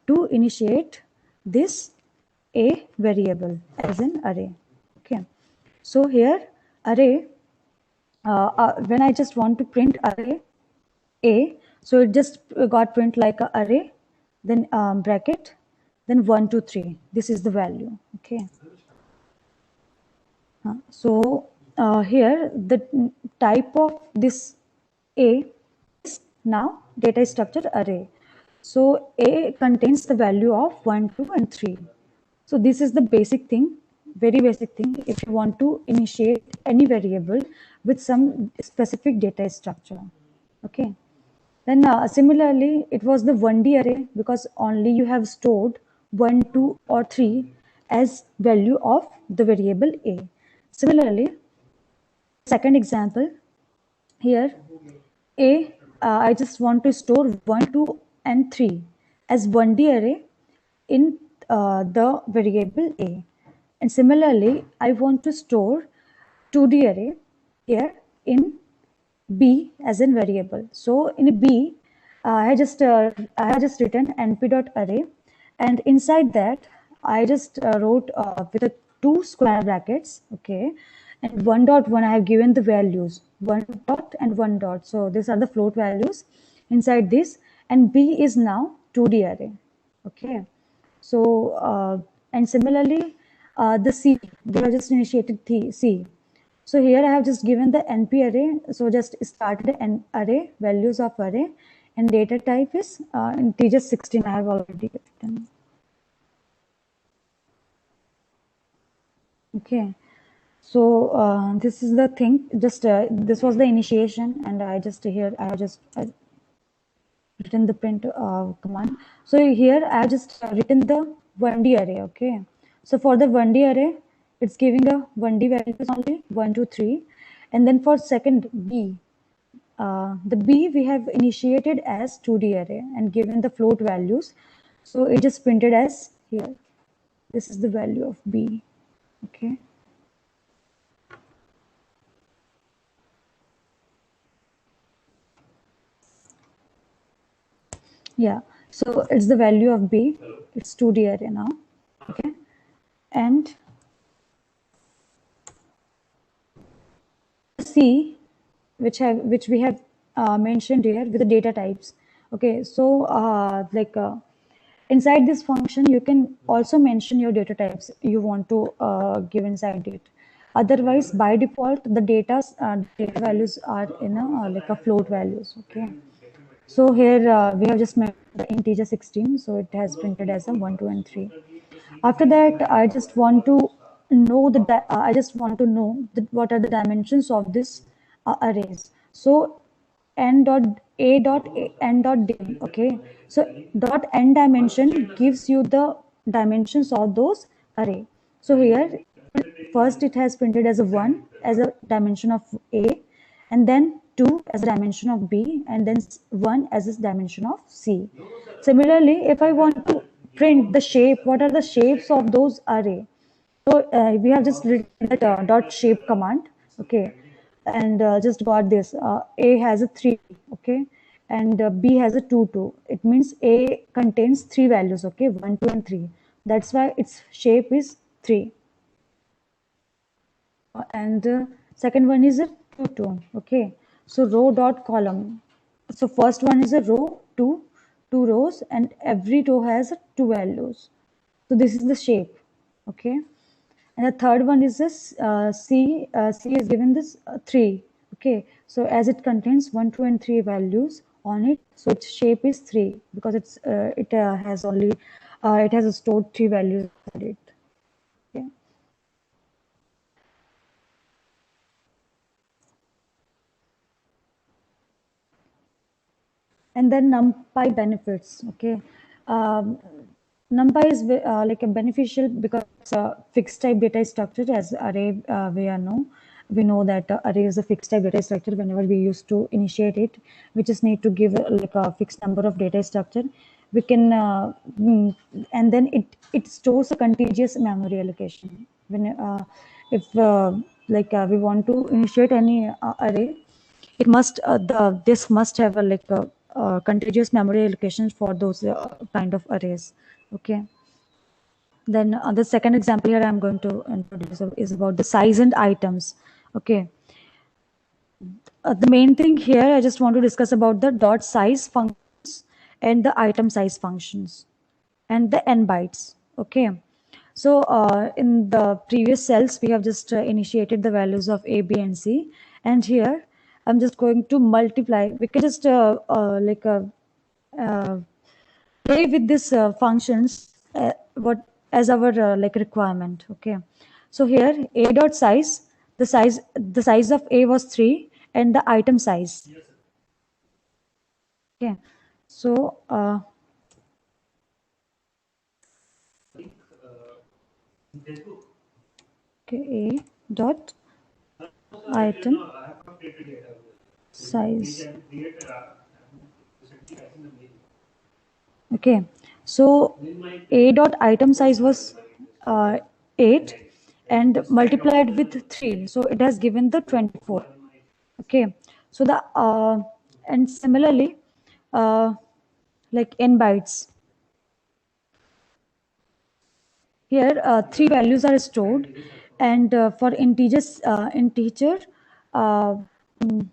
to initiate this a variable as an array. Okay, so here array, when I just want to print array a, so it just got print like a array, then bracket, then 1 2 3. This is the value. Okay. So here the type of this A is now data structure array. So A contains the value of 1, 2, and 3. So this is the basic thing, very basic thing. If you want to initiate any variable with some specific data structure, okay. Then similarly, it was the 1D array because only you have stored 1, 2, or 3 as value of the variable A. Similarly, second example, here A, I just want to store 1, 2, and 3 as 1D array in the variable A. And similarly, I want to store 2D array here in B as in variable. So in B, I have just written np.array, and inside that I just wrote with a 2 square brackets, okay, and 1 dot 1 I have given the values 1 dot and 1 dot. So these are the float values inside this, and B is now 2D array, okay. So and similarly, the C, we have just initiated C. So here I have just given the NP array. So just started an array, values of array, and data type is integer 16. I have already written. Okay. So this is the thing. Just this was the initiation, and I just here I have just written the print command. So here I have just written the 1D array. Okay. So for the 1D array, it's giving a 1D values only 1, 2, 3, and then for second B. The B we have initiated as 2D array and given the float values. So it is printed as here. This is the value of B. Okay. Yeah. So it's the value of B. It's 2D array now. Okay. And C, which we have mentioned here with the data types. Okay. So inside this function, you can also mention your data types you want to give inside it. Otherwise, by default, the data values are in a like a float values. Okay. So here we have just made the integer 16, so it has printed as a 1, 2, and 3. After that, I just want to know what are the dimensions of this arrays. So n dot a dot n dot dim. Okay, so dot n dimension gives you the dimensions of those array. So here first it has printed as a 1 as a dimension of A, and then 2 as a dimension of B, and then 1 as a dimension of C. Similarly, if I want to print the shape, what are the shapes of those array? So we have just written that dot shape command, okay, and just got this. A has a 3, okay, and B has a 2, 2. It means A contains 3 values, okay, 1, 2, and 3. That's why its shape is 3. And second one is a 2 2. Okay, so row dot column. So first one is a row, two rows, and every row has 2 values. So this is the shape. Okay, and the third one is this C. C is given this 3. Okay, so as it contains 1, 2, and 3 values on it, so its shape is 3 because it has only it has stored 3 values on it. Okay. And then NumPy benefits. Okay, NumPy is like a beneficial because it's a fixed type data structure. As array we know that array is a fixed type data structure. Whenever we used to initiate it, we just need to give like a fixed number of data structure. We can and then it stores a contiguous memory allocation. When if we want to initiate any array, it must the disk must have a like contiguous memory allocations for those kind of arrays. Okay. Then the second example here I'm going to introduce is about the size and items. Okay. The main thing here I just want to discuss about the dot size functions and the item size functions and the n bytes. Okay. So in the previous cells, we have just initiated the values of A, B, and C. And here, I'm just going to multiply. We can just play with these functions what as our requirement. Okay. So here, A dot size, the size of A was 3, and the item size. Okay. So okay, A dot item size. Okay, so A dot item size was 8 and multiplied with 3, so it has given the 24. Okay, so the and similarly like n bytes. Here, 3 values are stored, and for integers, integer, uh, mm,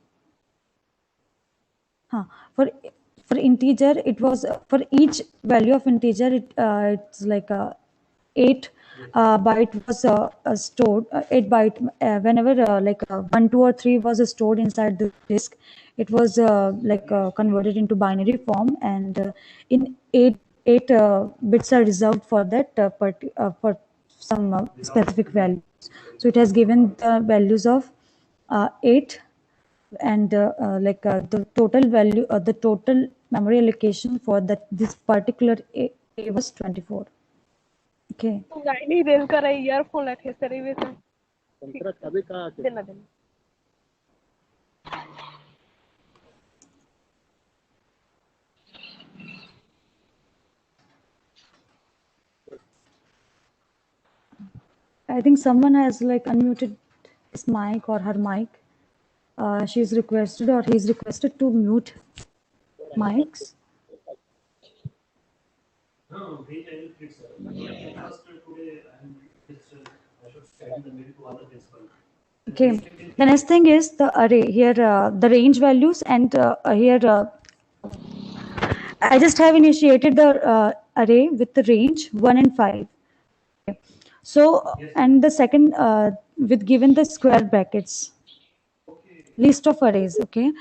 for integer, it was for each value of integer, it's like 8 byte was stored. 8 byte whenever 1, 2, or 3 was stored inside the disk, it was converted into binary form, and in 8 bits are reserved for that for some specific values. So it has given the values of 8, and the total value, the total memory allocation for that this particular A was 24. Okay. Gynae rail कर रही earphone रखे सरी वे संतरा कभी का देना देना I think someone has like unmuted his mic or her mic. She's requested or he's requested to mute mics. No, I will fix it. First today I should send the mail to other principal. Okay. The next thing is the array. Here the range values, and here I just have initiated the array with the range 1 and 5. Okay. So and the second with given the square brackets. Okay. List of arrays. Okay.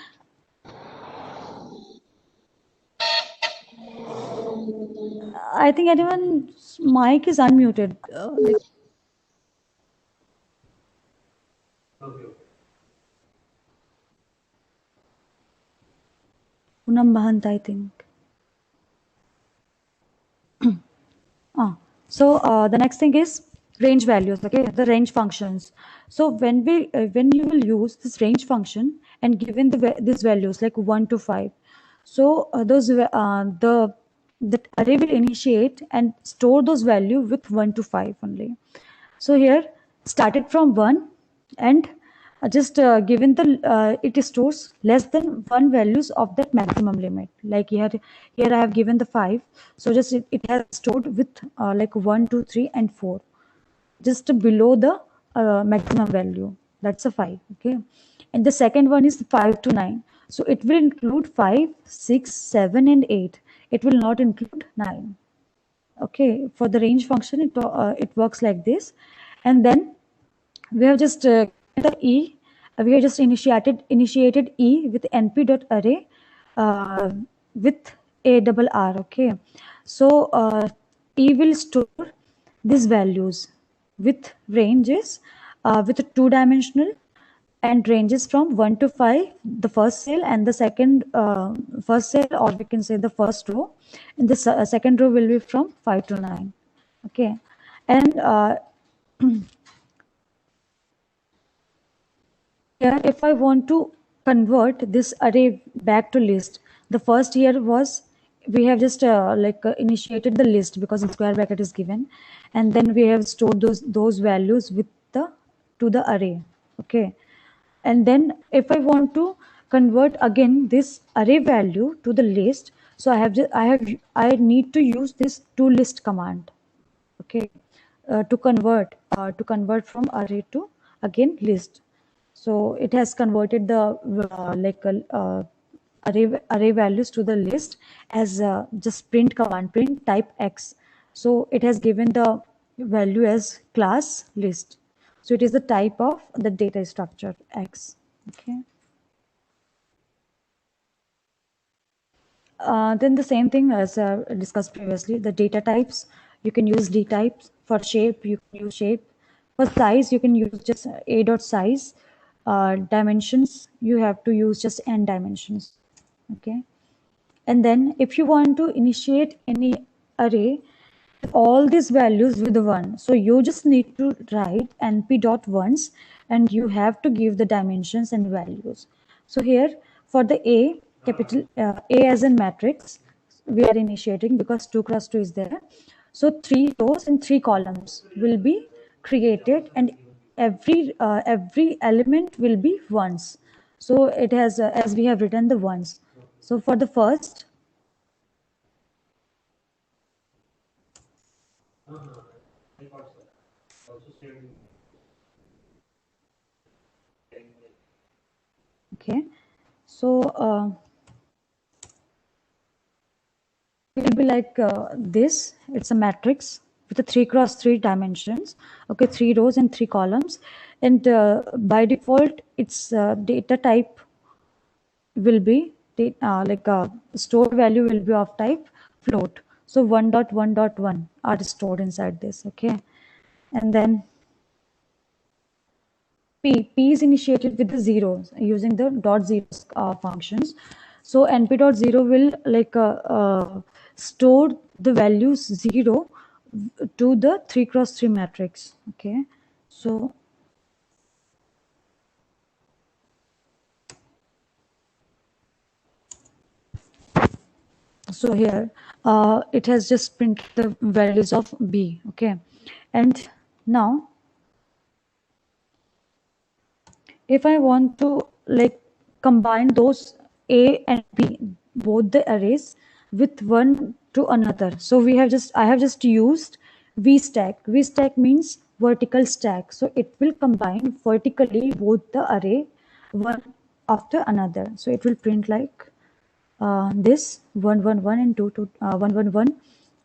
I think anyone's mic is unmuted. Okay. Poonam Mahant, I think. So the next thing is range values. Okay, the range functions. So when you will use this range function and given these values like 1 to 5, so the array will initiate and store those value with 1 to 5 only. So here started from 1 and just given the it stores less than 1 values of that maximum limit. Like here I have given the 5, so just it has stored with like 1, 2, 3, and 4, just below the maximum value. That's a 5. Okay, and the second one is 5 to 9, so it will include 5, 6, 7, and 8. It will not include 9. Okay, for the range function, it works like this. And then we have just the E. We have just initiated E with np.array with ARR. Okay, so E will store these values with ranges with a 2-dimensional and ranges from 1 to 5, the first cell, and the second first cell, or we can say the first row, and the second row will be from 5 to 9. Okay, and here if I want to convert this array back to list, the first here was we have just initiated the list because the square bracket is given, and then we have stored those values with the to the array. Okay, and then if I want to convert again this array value to the list. So I need to use this toList command, okay, to convert from array to again list. So it has converted the array values to the list as just print command, print type X. So it has given the value as class list. So it is the type of the data structure X. Okay. Then the same thing as discussed previously, the data types, you can use D types. For shape, you can use shape. For size, you can use just a dot size. Dimensions, you have to use just n dimensions. Okay. And then if you want to initiate any array, all these values with 1. So you just need to write np.ones and you have to give the dimensions and values. So here for the A, capital A as in matrix, we are initiating because 2 cross 2 is there. So 3 rows and 3 columns will be created and every element will be ones. So it has, as we have written the ones. So for the first, okay, so it will be like this. It's a matrix with a 3 cross 3 dimensions. Okay, 3 rows and 3 columns, and by default, its data type will be stored value will be of type float. So 1.1.1 are stored inside this. Okay, and then P is initiated with the zeros using the dot zeros functions. So np dot zero will store the values 0 to the 3 cross 3 matrix. Okay, so here it has just printed the values of B. Okay, and now if I want to combine those A and B, both the arrays, with one to another, so I have just used VStack. VStack means vertical stack. So it will combine vertically both the array one after another. So it will print like this 111 and 111.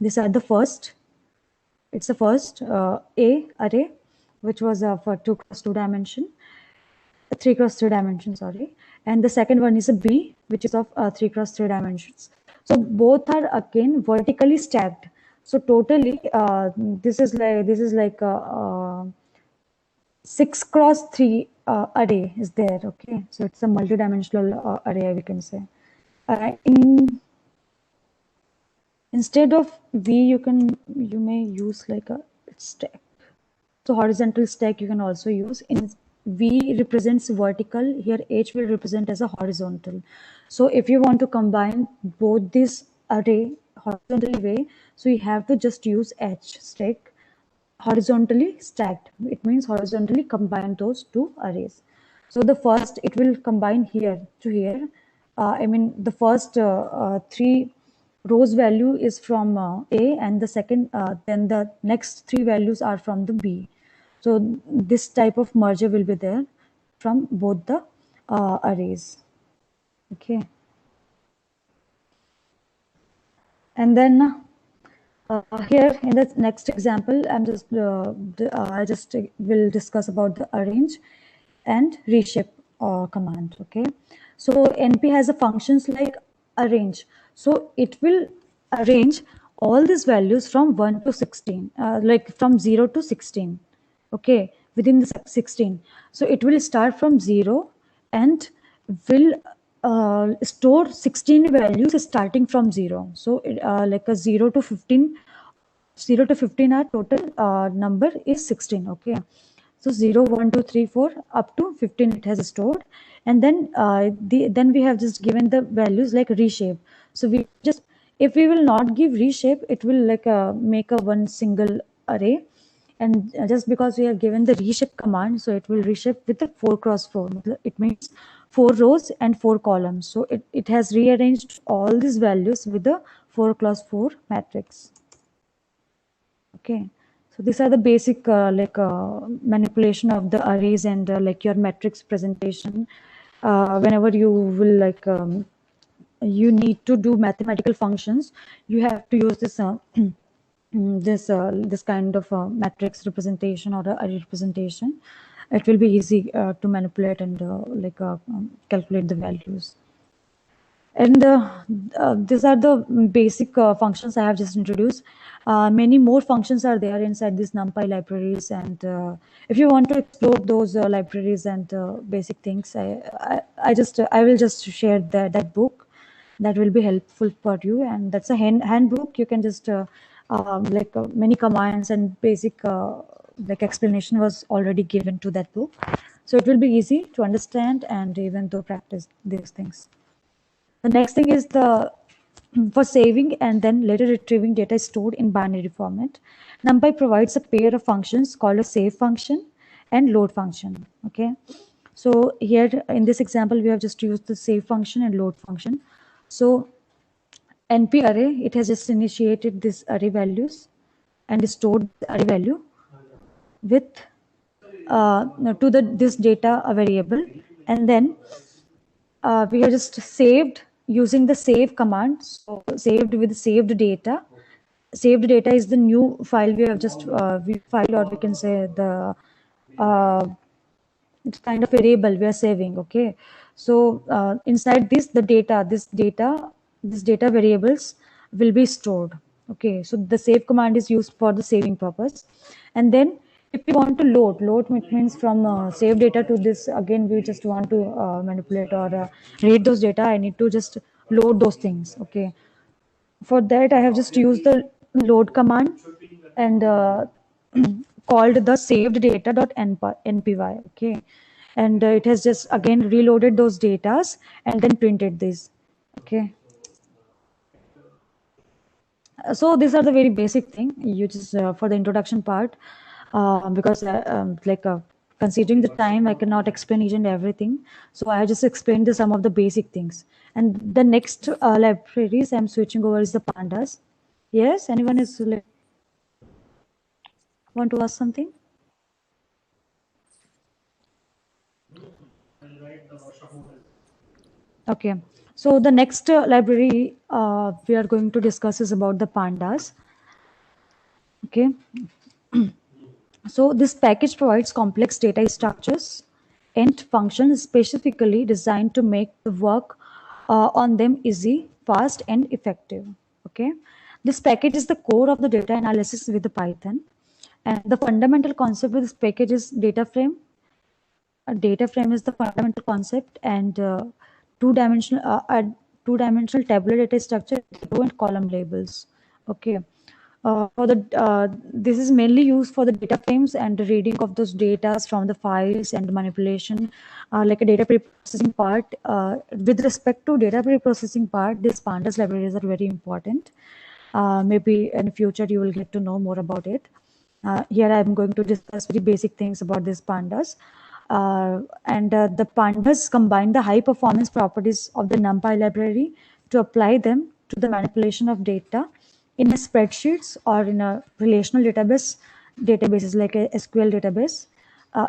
These are the first. It's the first A array, which was for 2 cross 2 dimension. 3 cross 3 dimensions, sorry. And the second one is a B, which is of 3 cross 3 dimensions. So both are again vertically stacked. So totally, this is like a 6 cross 3 array is there. Okay, so it's a multi-dimensional array, we can say. Instead of V, you may use like a stack. So horizontal stack you can also use. In V represents vertical, here H will represent as a horizontal. So if you want to combine both this array horizontally way, so you have to just use H stack, horizontally stacked. It means horizontally combine those two arrays. So the first, it will combine here to here. The first 3 rows value is from A, and the second, then the next 3 values are from the B. So this type of merger will be there from both the arrays. Okay. And then here in the next example, I just will discuss about the arrange and reshape command. Okay, so NP has a functions like arrange. So it will arrange all these values from 1 to 16, like from 0 to 16. Okay, within the 16. So it will start from 0 and will store 16 values starting from 0. So like a 0 to 15, 0 to 15 our total number is 16. Okay, so 0 1 2 3 4 up to 15 it has stored, and then then we have just given the values like reshape. So we just, if we will not give reshape, it will like make a one single array, and just because we have given the reshape command, so it will reshape with the 4 cross 4. It means 4 rows and 4 columns. So it has rearranged all these values with the 4 cross 4 matrix. Okay, so these are the basic manipulation of the arrays and like your matrix presentation. Whenever you will you need to do mathematical functions, you have to use this this kind of matrix representation or array representation. It will be easy to manipulate and calculate the values. And these are the basic functions I have just introduced. Many more functions are there inside these NumPy libraries, and if you want to explore those libraries and basic things, I will just share that book. That will be helpful for you, and that's a handbook. You can just many commands and basic explanation was already given to that book, so it will be easy to understand and even to practice these things. The next thing is the for saving and then later retrieving data stored in binary format. NumPy provides a pair of functions called a save function and load function. Okay, so here in this example we have just used the save function and load function. So NP array, it has just initiated this array values and stored the array value with to this data variable, and then we have just saved using the save command. So saved with saved data. Saved data is the new file we have just file, or we can say the it's kind of variable we are saving. Okay, so inside this data variables will be stored. Okay, so the save command is used for the saving purpose. And then if you want to load it means from save data to this, again we just want to manipulate or read those data, I need to just load those things. Okay, for that I have just used the load command and called the saved data.npy. Okay, and it has just again reloaded those datas and then printed this. Okay, so these are the very basic thing you just for the introduction part, because considering the time I cannot explain each and everything, so I just explained some of the basic things. And the next libraries I'm switching over is the pandas. Yes, anyone is want to ask something? Okay, so the next library we are going to discuss is about the pandas. Okay, so this package provides complex data structures and functions specifically designed to make the work on them easy, fast, and effective. Okay, this package is the core of the data analysis with the Python, and the fundamental concept of this package is data frame. A data frame is the fundamental concept, and two-dimensional tabular data structure, row and column labels. Okay, for the this is mainly used for the data frames and the reading of those data from the files and manipulation, like a data pre-processing part. With respect to data pre-processing part, these pandas libraries are very important. Maybe in future you will get to know more about it. Here I am going to discuss very basic things about these pandas. The pandas combine the high performance properties of the NumPy library to apply them to the manipulation of data in a spreadsheets or in a relational databases like a SQL database.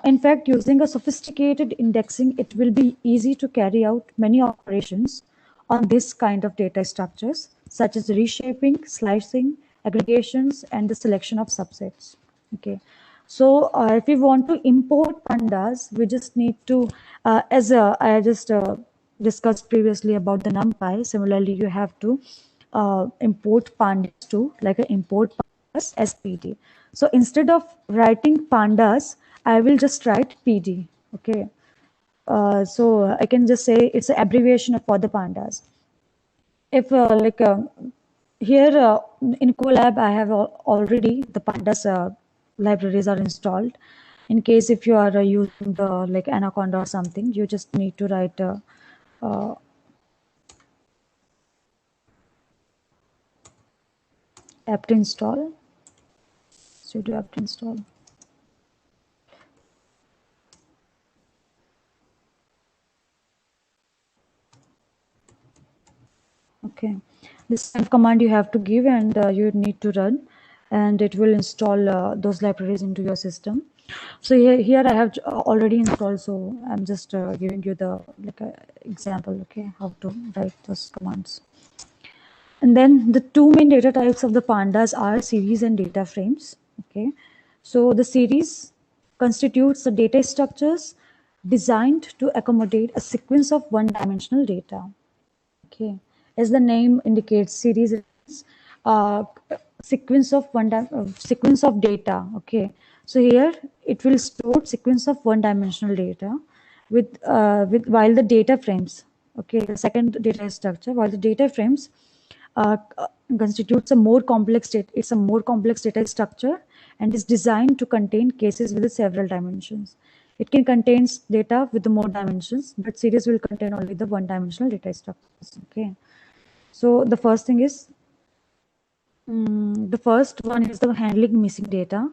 In fact, using a sophisticated indexing, it will be easy to carry out many operations on this kind of data structures, such as reshaping, slicing, aggregations, and the selection of subsets. Okay, so if we want to import pandas, we just need to, as I just discussed previously about the NumPy, similarly you have to import pandas too, like a import pandas as PD. So instead of writing pandas, I will just write PD. Okay, so I can just say it's an abbreviation for the pandas. If here in Colab, I have already the pandas libraries are installed. In case if you are using the like Anaconda or something, you just need to write apt install, sudo apt install. Okay, this kind of command you have to give, and you need to run, and it will install those libraries into your system. So here I have already installed, so I'm just giving you the example, okay, how to write those commands. And then the two main data types of the pandas are series and data frames. Okay, so the series constitutes the data structures designed to accommodate a sequence of one-dimensional data. Okay, as the name indicates, series is sequence of sequence of data. Okay, so here it will store sequence of one-dimensional data with while the data frames. Okay, the second data structure, while the data frames uh, constitutes a more complex data. It's a more complex data structure and is designed to contain cases with several dimensions. It can contain data with more dimensions, but series will contain only the one-dimensional data structures. Okay, so the first thing is the first one is the handling missing data.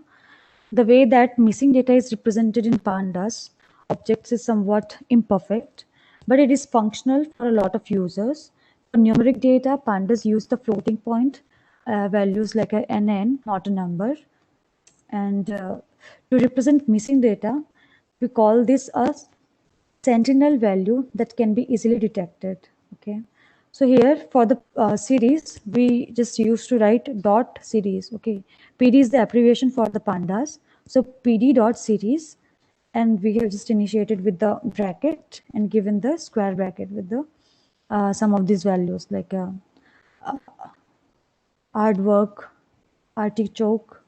The way that missing data is represented in pandas objects is somewhat imperfect, but it is functional for a lot of users. For numeric data, pandas use the floating point values like a NN, not a number. And to represent missing data, we call this a sentinel value that can be easily detected. Okay, so here for the series, we just used to write dot series. Okay, PD is the abbreviation for the pandas. So PD dot series, and we have just initiated with the bracket and given the square bracket with the some of these values like aardvark, artichoke,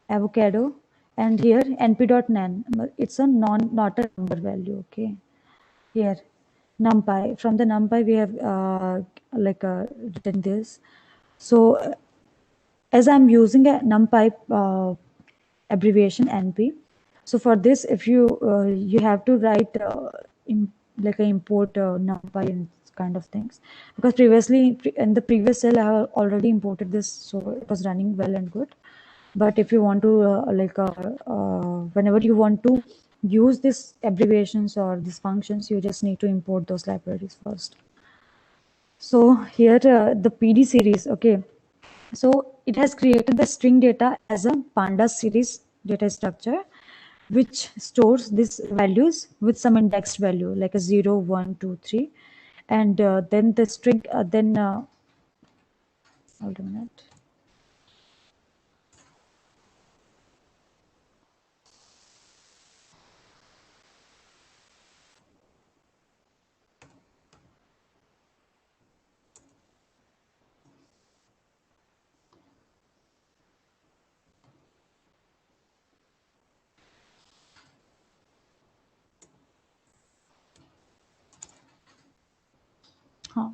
avocado, and here np.nan. It's a not a number value. Okay, here numpy, from the numpy we have written this. So as I'm using a numpy abbreviation np, so for this, if you you have to write like an import numpy and kind of things, because previously in the previous cell I have already imported this, so it was running well and good. But if you want to whenever you want to use this abbreviations or these functions, you just need to import those libraries first. So here the PD series, okay, so it has created the string data as a pandas series data structure, which stores these values with some indexed value like a 0, 1, 2, 3, and then the string hold a minute.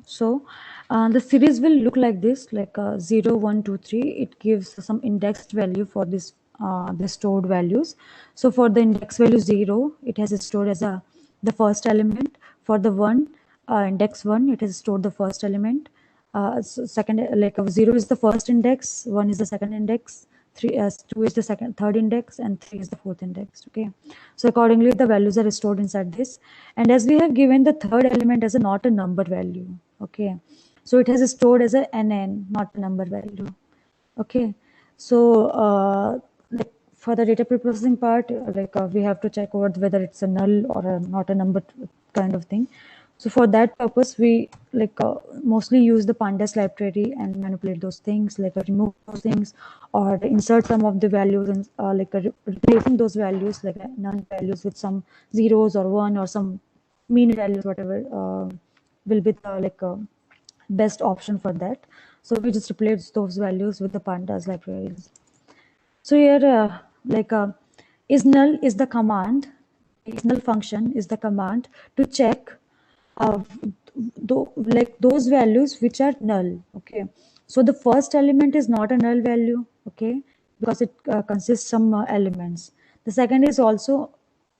So the series will look like this, like 0, 1, 2, 3. It gives some indexed value for this the stored values. So for the index value 0, it has stored as the first element. For the 1, index 1, it has stored the first element. So second, like 0 is the first index, 1 is the second index, 2 is the third index, and 3 is the fourth index. Okay, so accordingly the values are stored inside this, and as we have given the third element as a not a number value. Okay, so it has stored as a NN, not a number value. Okay, so like for the data preprocessing part, we have to check over whether it's a null or not a number kind of thing. So for that purpose, we mostly use the pandas library and manipulate those things, remove those things, or insert some of the values and replacing those values like none values with some zeros or one or some mean values, whatever will be the best option for that. So we just replace those values with the pandas libraries. So here, is null is the command. Is null function is the command to check those values which are null. Okay, so the first element is not a null value. Okay, because it consists some elements. The second is also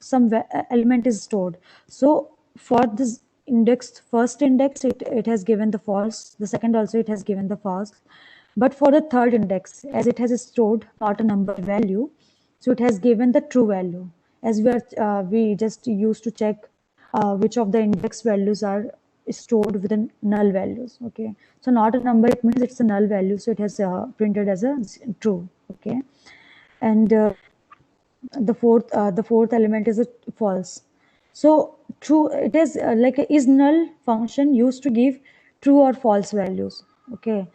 some element is stored. So for this index, first index, it has given the false. The second also it has given the false. But for the third index, as it has stored not a number value, so it has given the true value. As we just used to check which of the index values are stored with a null values. Okay, so not a number, it means it's a null value, so it has printed as a true. Okay, and the fourth element is a false. So true, it is like a is null function used to give true or false values. Okay,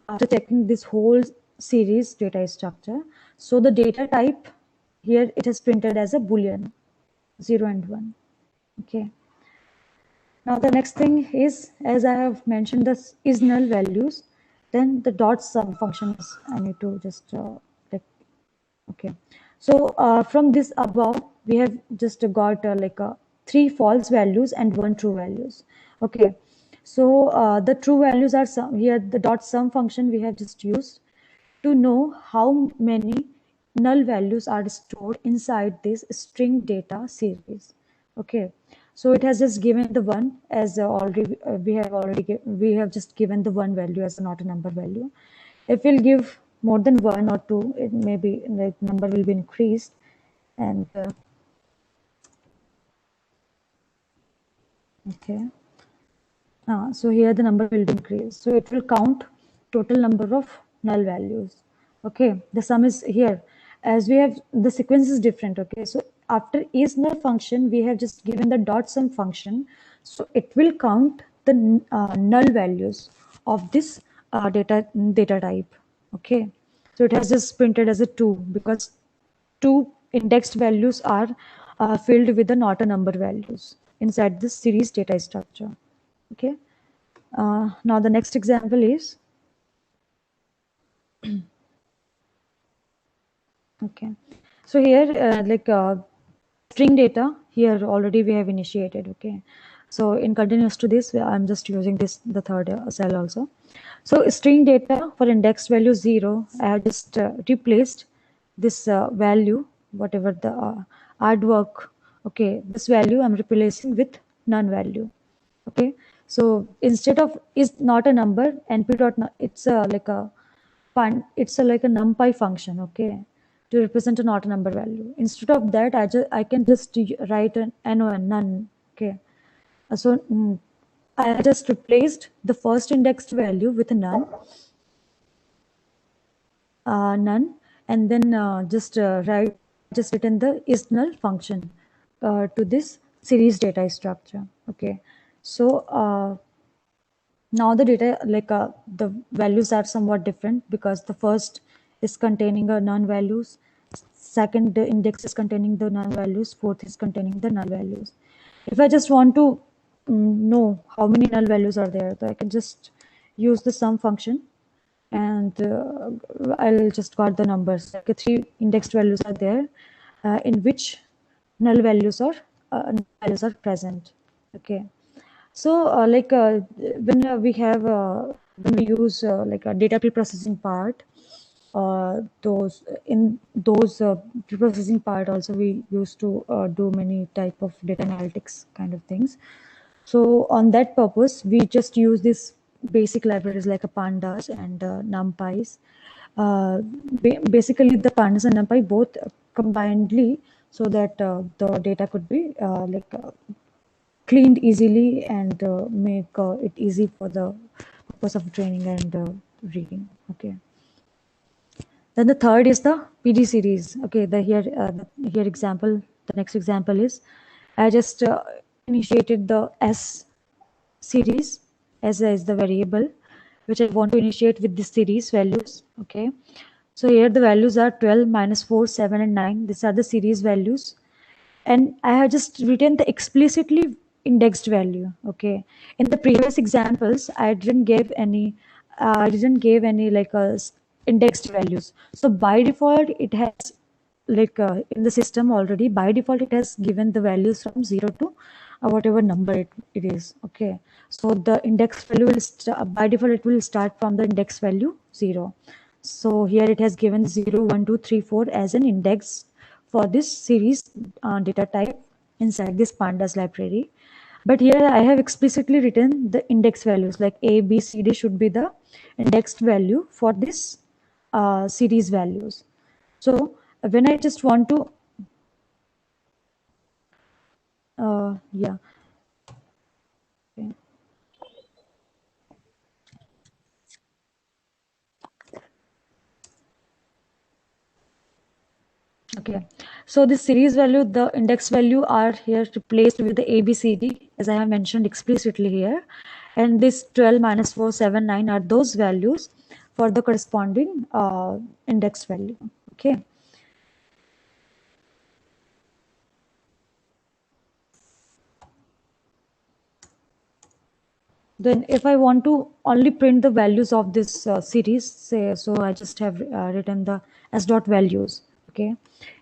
after checking this whole series data structure, so the data type here, it is printed as a boolean 0 and 1. Okay, now the next thing is, as I have mentioned, this is null values, then the dot sum functions I need to just like. Okay, so from this above, we have just got like 3 false values and 1 true values. Okay, so the true values are some, here the dot sum function we have just used to know how many null values are stored inside this string data series. Okay, so it has just given the one as already we have just given the one value as not a number value. If we'll give more than 1 or 2, it may be like number will be increased. And okay, so here the number will increase, so it will count total number of null values. Okay, the sum is here, as we have the sequence is different. Okay, so after is null function we have just given the dot sum function, so it will count the null values of this data type. Okay, so it has just printed as a 2 because 2 indexed values are filled with the not a number values inside this series data structure. Okay, now the next example is okay, so here like string data here already we have initiated. Okay, so in continuous to this I'm just using this the third cell also. So string data for index value 0, I have just replaced this value, whatever the artwork. Okay, this value I'm replacing with none value. Okay, so instead of is not a number, np dot it's like a it's like a numpy function. Okay, to represent a not a number value. Instead of that, I can just write an non none. Okay, so I just replaced the first indexed value with a none, and then just written the is null function to this series data structure. Okay, so now the data like the values are somewhat different because the first is containing a null values, second the index is containing the null values, fourth is containing the null values. If I just want to know how many null values are there, so I can just use the sum function and I'll just got the numbers. Like 3 indexed values are there in which null values are present. Okay, so like when we have when we use like a data preprocessing part, those in those preprocessing part also we used to do many type of data analytics kind of things. So on that purpose, we just use this basic libraries like a pandas and numpys. Basically, the pandas and numpy both combinedly, so that the data could be like cleaned easily and make it easy for the purpose of training and reading. Okay. Then the third is the PD series. Okay, here example. The next example is I just initiated the S series as is the variable which I want to initiate with this series values. Okay, so here the values are 12, -4, 7, and 9. These are the series values, and I have just written the explicitly indexed value. Okay, in the previous examples I didn't give any like indexed values, so by default it has like in the system already by default it has given the values from 0 to whatever number it is. Okay, so the index value will by default it will start from the index value 0. So here it has given 0, 1, 2, 3, 4 as an index for this series data type inside this pandas library. But here I have explicitly written the index values like A, B, C, D should be the indexed value for this series values. So when I just want to yeah. Okay. Okay, so the series value, the index value are here replaced with the ABCD, as I have mentioned explicitly here. And this 12 minus 4, 7, 9 are those values for the corresponding index value. Okay. Then if I want to only print the values of this series, say, so I just have written the s dot values. Okay.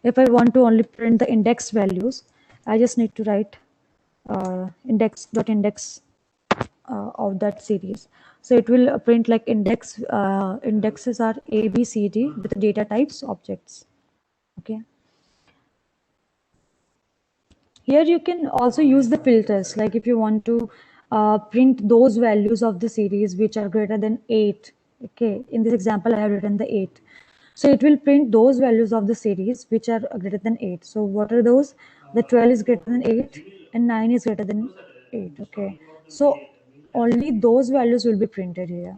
If I want to only print the index values, I just need to write index dot index of that series. So it will print like indexes are A, B, C, D with data types objects. Okay. Here you can also use the filters, like if you want to print those values of the series which are greater than 8. Okay, in this example I have written the 8. So it will print those values of the series which are greater than 8. So what are those? The 12 is greater than 8 and 9 is greater than 8. Okay, so only those values will be printed here.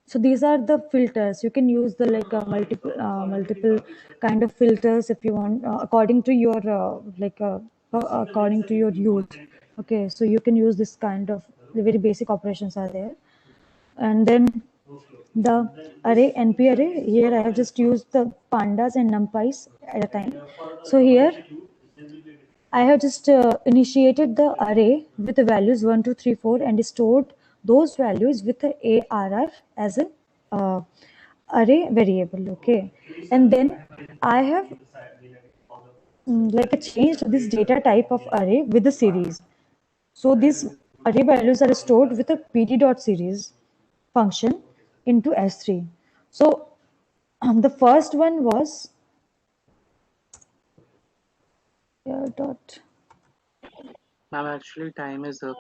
So these are the filters. You can use the like multiple kind of filters if you want, according to your according to your use. Okay, so you can use this kind of the very basic operations are there. And then the array NP array, here I have just used the pandas and numpys at a time. So here I have just initiated the array with the values 1, 2, 3, 4 and stored those values with the ARR as an array variable. Okay, and then I have like changed this data type of array with the series. So these array values are stored with a pd.series function into S3. So the first one was dot. Ma'am, actually time is up.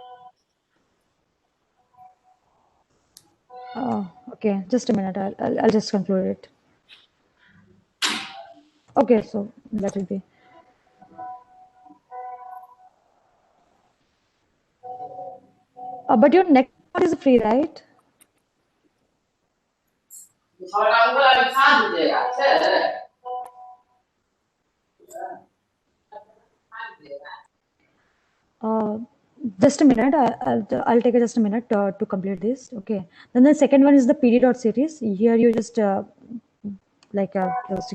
Okay, just a minute. I'll just conclude it. Okay, so that will be. But your next one is free, right? Uh, just a minute. I'll take just a minute to complete this. Okay. Then the second one is the pd.series. Here you just just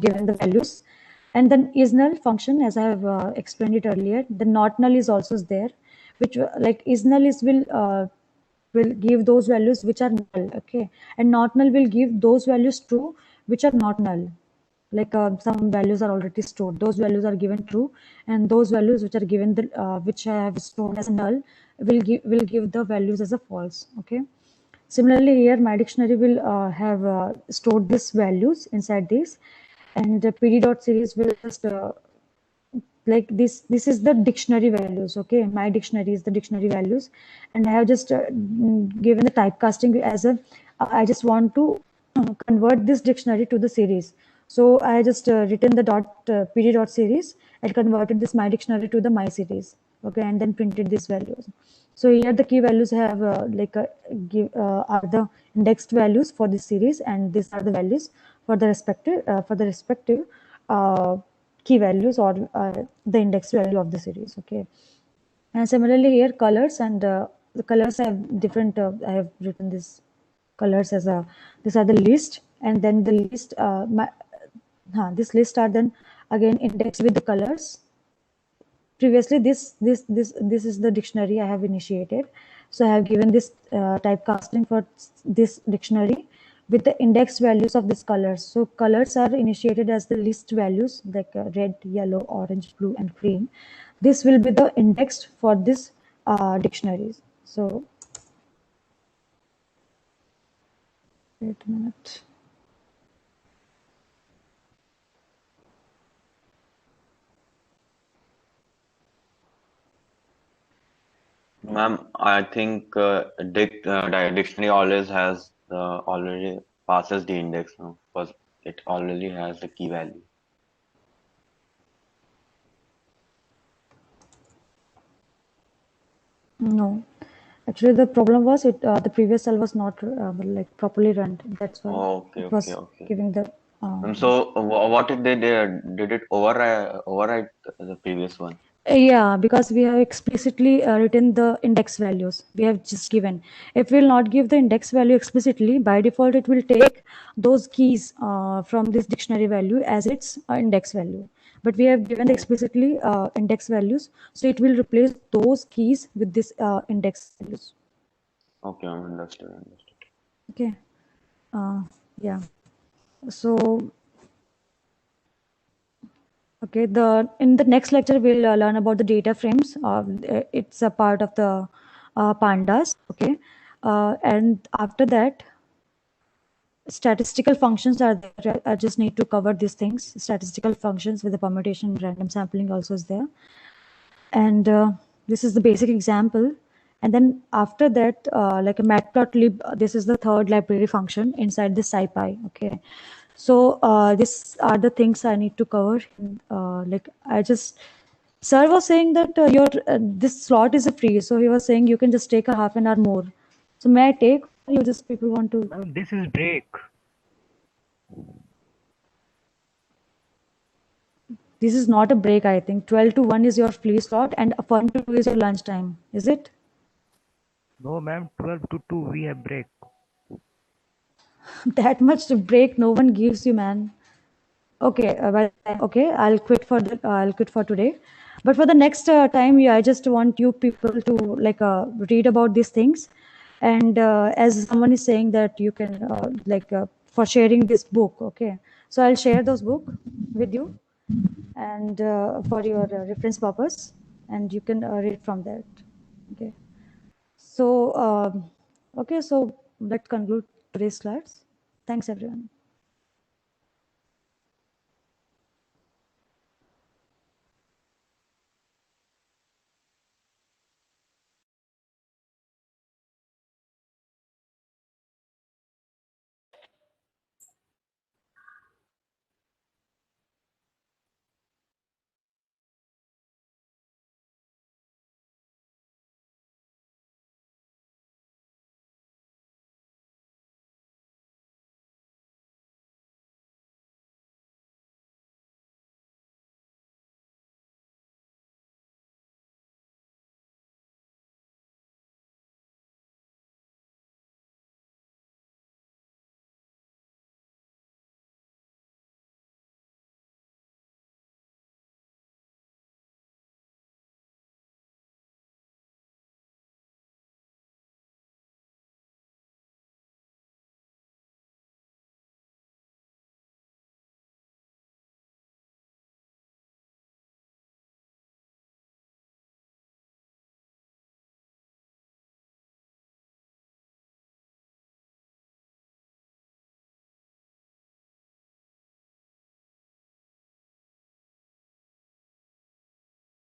given the values, and then is null function, as I have explained it earlier. The not null is also there, which like is null is will give those values which are null. Okay, and not null will give those values true which are not null. Like some values are already stored, those values are given true, and those values which are given the which I have stored as null will give the values as a false. Okay. Similarly, here my dictionary will have stored these values inside this, and the pd.series will just like this is the dictionary values. Okay, my dictionary is the dictionary values, and I have just given the typecasting as a I just want to convert this dictionary to the series. So I just written the pd.series and converted this my dictionary to the my series. Okay, and then printed these values. So here the key values have are the indexed values for this series, and these are the values for the respective uh, key values or the index value of the series. Okay, and similarly here colors and the colors have different. I have written this colors as a these are the list, and then the list this list are then again indexed with the colors. Previously this is the dictionary I have initiated, so I have given this typecasting for this dictionary with the index values of these colors. So colors are initiated as the list values like red, yellow, orange, blue and green. This will be the indexed for this dictionaries. So wait a minute. Ma'am, I think dictionary always has already passes the index now because it already has the key value. No, actually the problem was the previous cell was not like properly run. That's why Okay, it was okay. giving the So what did they did it override the previous one? Yeah, because we have explicitly written the index values. We have just given. If we'll not give the index value explicitly, by default, it will take those keys from this dictionary value as its index value. But we have given explicitly index values, so it will replace those keys with this index values. Okay, understood. Okay. Yeah. So okay, in the next lecture we'll learn about the data frames. It's a part of the pandas. Okay, and after that, statistical functions are there. I just need to cover these things. Statistical functions with the permutation, random sampling also is there, and this is the basic example. And then after that, like a matplotlib, this is the third library function inside the SciPy. Okay, so these are the things I need to cover. Like I just, sir was saying that your this slot is a free, so he was saying you can just take a half an hour more. So may I take? Or you just people want to? Ma'am, this is break. This is not a break. I think 12 to 1 is your free slot, and 1 to 2 is your lunch time. Is it? No, ma'am, 12 to 2 we have break. That much to break no one gives you, man. Okay, okay, I'll quit for today. But for the next time, yeah, I just want you people to like read about these things, and as someone is saying that you can for sharing this book, okay. So I'll share those book with you, and for your reference purpose, and you can read from that. Okay. So okay, so let's conclude today's class. Thanks, everyone.